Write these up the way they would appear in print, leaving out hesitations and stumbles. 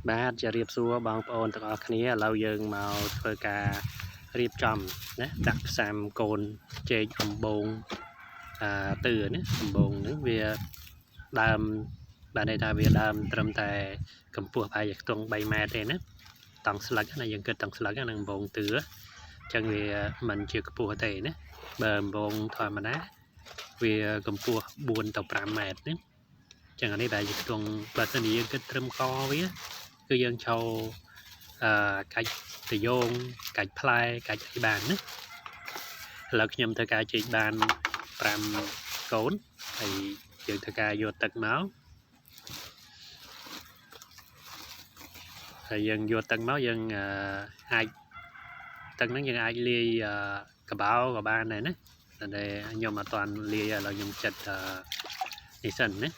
បាទជារៀបសួរបងប្អូនទាំងអស់គ្នាឥឡូវយើងមកធ្វើការរៀបចំណាដាក់ផ្សាំកូនចេកអំបូងទឿណាអំបូងហ្នឹងវាដើមបានន័យថាវាដើមត្រឹមតែកម្ពស់ប្រហែលជាខ្ទង់3ម៉ែត្រទេណាតង់ស្លឹកណាយើងគិតតង់ស្លឹកហ្នឹងអំបូងទឿអញ្ចឹងវាមិនជាខ្ពស់ទេណាបើអំបូងធម្មតាវាកម្ពស់4ទៅ5ម៉ែត្រណាចឹងអានេះដែលជាខ្ទង់បើសិនជាយើងគិតត្រឹមកវាគឺយើងចូលកាច់តយងកាច់ផ្លែកាច់អីបានណាឥឡូវខ្ញុំធ្វើការជីកបាន5កូនហើយយើងធ្វើការយកទឹកមកហើយយើងយកទឹកមកយើងអាចទឹកហ្នឹងយើងអាចលាយកបោក៏បានដែរណាតែខ្ញុំអត់ទាន់លាយឥឡូវខ្ញុំចិត្តនេះសិនណា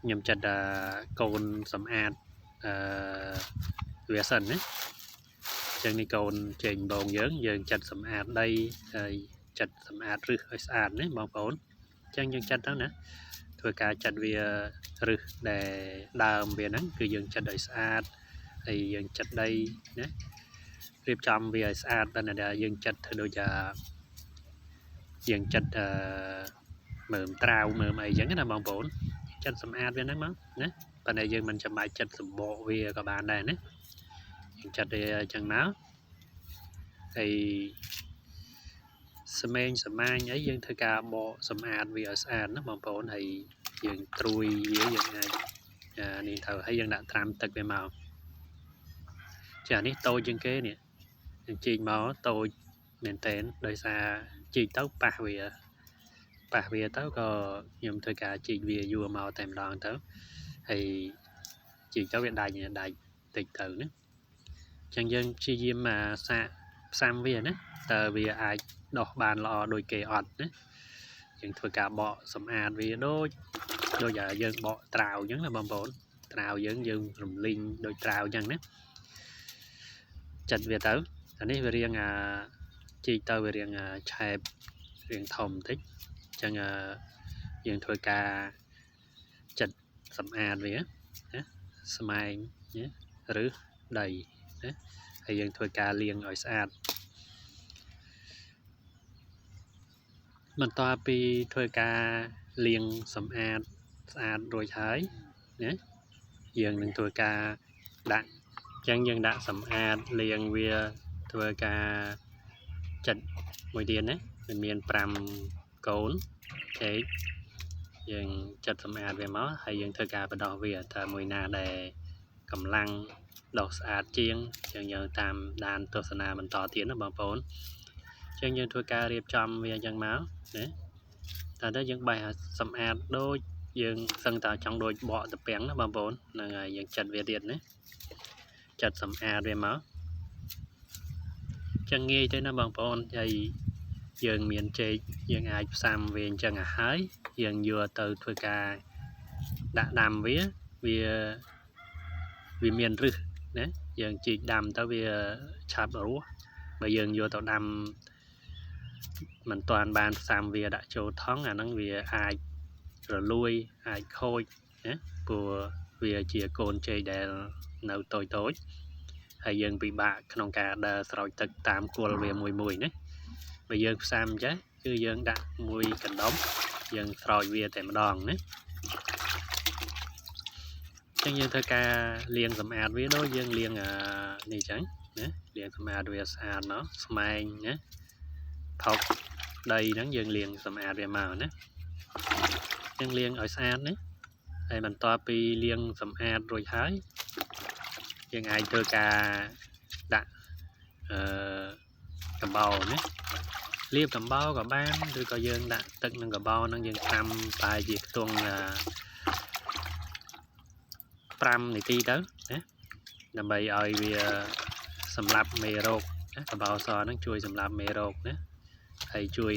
ខ្ញុំចិត្តកូនសម្អាតវាសិនណាចឹងនេះកូនចេញបងយើងចាត់សម្អាតដីហើយចាត់សម្អាតឫសឲ្យស្អាតណាបងប្អូនចឹងយើងចាត់ទៅណាធ្វើការចាត់វាឫសដែលដើមវាហ្នឹងគឺយើងចាត់ឲ្យស្អាតហើយយើងចាត់ដីណារៀបចំវាឲ្យស្អាតតែយើងចាត់ធ្វើដូចយើងចាត់មើមត្រាវមើមអីចឹងណាបងប្អូនចាត់សម្អាតវាហ្នឹងមកណាប៉ុន្តែយើងមិនចាំបាច់ចាត់សម្បកវាក៏បានដែរណាយើងចាត់វាអញ្ចឹងមកហើយស្មែងសម្ាញអីយើងធ្វើការបកសម្អាតវាឲ្យស្អាតណាបងប្អូនហើយយើងត្រួយវាយើងអាចនេះទៅហើយយើងដាក់ត្រាំទឹកវាមកចានេះតូចជាងគេនេះយើងជីកមកតូចមែនតែនដោយសារជីកទៅប៉ះវាទៅក៏ខ្ញុំធ្វើការជីកវាយួរមកតែម្ដងទៅហើយជីកទៅវាដាច់តិចទៅណាអញ្ចឹងយើងព្យាយាមសាកផ្សាំវាណាតើវាអាចដោះបានល្អដូចគេអត់ណាយើងធ្វើការបកសម្អាតវាដូចយើងបកត្រាវអញ្ចឹងណាបងប្អូនត្រាវយើងរំលីងដូចត្រាវអញ្ចឹងណាចាត់វាទៅអានេះវារៀងជីកទៅវារៀងឆែបរៀងធំបន្តិចអញ្ចឹងយើងធ្វើការចាត់សម្អាតវាណាស្មែងណាឬដីណាហើយយើងធ្វើការលាងឲ្យស្អាតបន្ទាប់ពីធ្វើការលាងសម្អាតស្អាតរួចហើយណាយើងនឹងធ្វើការដាក់អញ្ចឹងយើងដាក់សម្អាតលាងវាធ្វើការចាត់មួយទៀតណាវាមាន5កូនចេកយើងចាត់សម្អាតវាមកហើយយើងធ្វើការបដោះវាថាមួយណាដែលកម្លាំងដោះស្អាតជាងយើងតាមដានទស្សនាបន្តទៀតណាបងប្អូនអញ្ចឹងយើងធ្វើការរៀបចំវាអញ្ចឹងមកណាតែទៅយើងបេះសម្អាតដូចយើងសឹងតែចង់ដូចបកតពាំងណាបងប្អូនហ្នឹងហើយយើងចាត់វាទៀតណាចាត់សម្អាតវាមកចឹងងាយទៅណាបងប្អូនហើយយើងមានចេកយើងអាចផ្សាំវាអញ្ចឹងហើយយើងយកទៅធ្វើការដាក់ដាំវាមានឫសណាយើងជីកដាំទៅវាឆាប់រស់បើយើងយកទៅដាំមិនទាន់បានផ្សាំវាដាក់ចូលថង់អាហ្នឹងវាអាចរលួយអាចខូចណាព្រោះវាជាកូនចេកដែលនៅតូចហើយយើងពិបាកក្នុងការដើរស្រោចទឹកតាមគល់វាមួយណាបើយើងផ្សាំចេះគឺយើងដាក់មួយកណ្ដុំយើងស្រោចវាតែម្ដងណាចឹងយើងធ្វើការលាងសម្អាតវាដូចយើងលាងនេះចឹងណាលាងសម្អាតវាស្អាតមកស្មែងណាផុកដីហ្នឹងយើងលាងសម្អាតវាមកណាយើងលាងឲ្យស្អាតណាហើយបន្ទាប់ពីលាងសម្អាតរួចហើយយើងអាចធ្វើការដាក់កំបោរណាលាបកំបោរក៏បានឬក៏យើងដាក់ទឹកនឹងកំបោរហ្នឹងយើងត្រាំតែជាខ្ទង់5នាទីទៅណាដើម្បីឲ្យវាសម្លាប់មេរោគណាកំបោរសហ្នឹងជួយសម្លាប់មេរោគណាហើយជួយ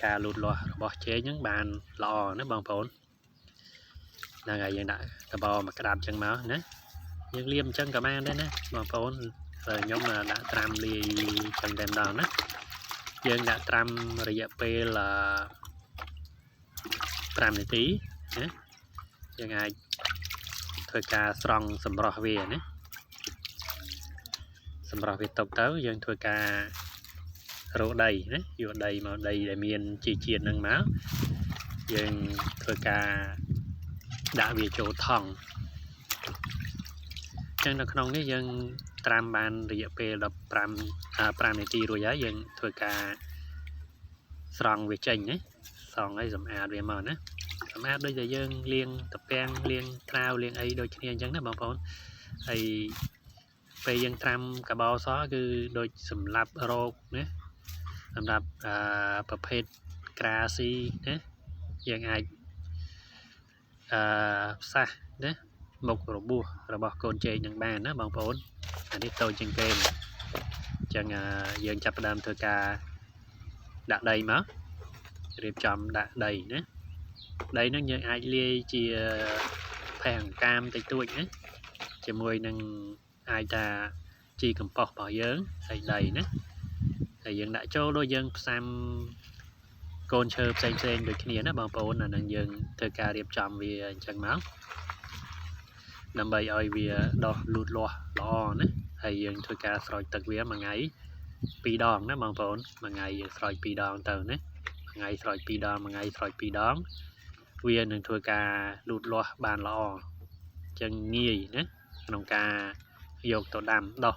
ការលូតលាស់របស់ចេកហ្នឹងបានល្អណាបងប្អូនហ្នឹងហើយយើងដាក់កំបោរមួយក្តាប់ចឹងមកណាយើងលាបអញ្ចឹងក៏បានដែរណាបងប្អូនខ្ញុំដាក់ត្រាំលាយចឹងតែម្ដងណាយើងដាក់ត្រាំរយៈពេល5នាទីណាយើងអាច ធ្វើការស្រង់សម្រស់វាណាសម្រាប់វាຕົកទៅយើងធ្វើការរកដីណាយកដីមកដីដែលមានជីជាតិនឹងមកយើងធ្វើការដាក់វាចូលថង់ចឹងនៅក្នុងនេះយើងត្រាំបានរយៈពេល15 នាទីរួចហើយយើងធ្វើការស្រង់វាចេញណាស្រង់ឲ្យសម្អាតវាមកណាសម្អាតដូចតែយើងលាងត្រពាំងលាងត្រាវលាងអីដូចគ្នាអញ្ចឹងណាបងប្អូនហើយពេលយើងត្រាំកាបោសគឺដូចសម្រាប់រោគណាសម្រាប់ប្រភេទក្រាស៊ីណាយើងអាចផ្សះណាមុខរបួសរបស់កូនចេកនឹងបានណាបងប្អូនអានេះតូចជាងគេអញ្ចឹងយើងចាប់ផ្ដើមធ្វើការដាក់ដីមករៀបចំដាក់ដីណាដីហ្នឹងយើងអាចលាយជាផេះអង្កាមតិចតួចណាជាមួយនឹងអាចថាជីកំប៉ុស្តរបស់យើងហើយដីណាហើយយើងដាក់ចូលដូចយើងផ្សាំកូនឈើផ្សេងដូចគ្នាណាបងប្អូនអានឹងយើងធ្វើការរៀបចំវាអញ្ចឹងមកដើម្បីឲ្យវាដុះលូតលាស់ល្អណាហើយយើងធ្វើការស្រោចទឹកវាមួយថ្ងៃ2 ដងណាបងប្អូនមួយថ្ងៃយើងស្រោច2 ដងទៅណាមួយថ្ងៃស្រោច2 ដងមួយថ្ងៃស្រោច2 ដងវានឹងធ្វើការលូតលាស់បានល្អអញ្ចឹងងាយណាក្នុងការយកទៅដាំដុះ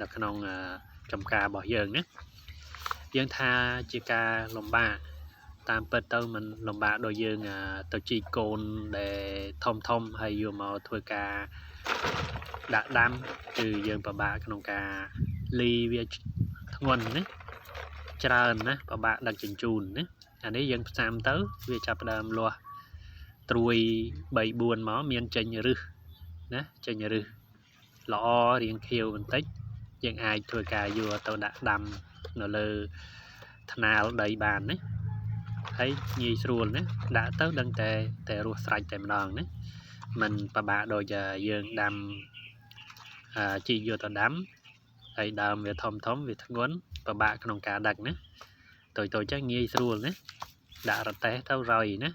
នៅក្នុងចំការរបស់យើងណាយើងថាជាការលំបាកតាមពិតទៅมันលំបាកដោយយើងទៅជីកកូនដែលធំហើយយកមកធ្វើការដាក់ដាំគឺយើងពិបាកក្នុងការលីវាធ្ងន់ណាច្រើនណាពិបាកដឹកជញ្ជូនណាអានេះយើងផ្សាំទៅវាចាប់ផ្ដើមលាស់ត្រួយ 3-4 មកមានចេញរឹសណាចេញរឹសល្អរាងខៀវបន្តិចយើងអាចធ្វើការយកទៅដាក់ដាំនៅលើថ្នាលដីបានណាហើយងាយស្រួលណាដាក់ទៅដឹងតែរស់ស្រេចតែម្ដងណាมันពិបាកដូចយើងដាំជីកយកទៅដាំហើយដើមវាធំវាធ្ងន់ពិបាកក្នុងការដឹកណាតូចចឹងងាយស្រួលណាដាក់រទេះទៅរយណា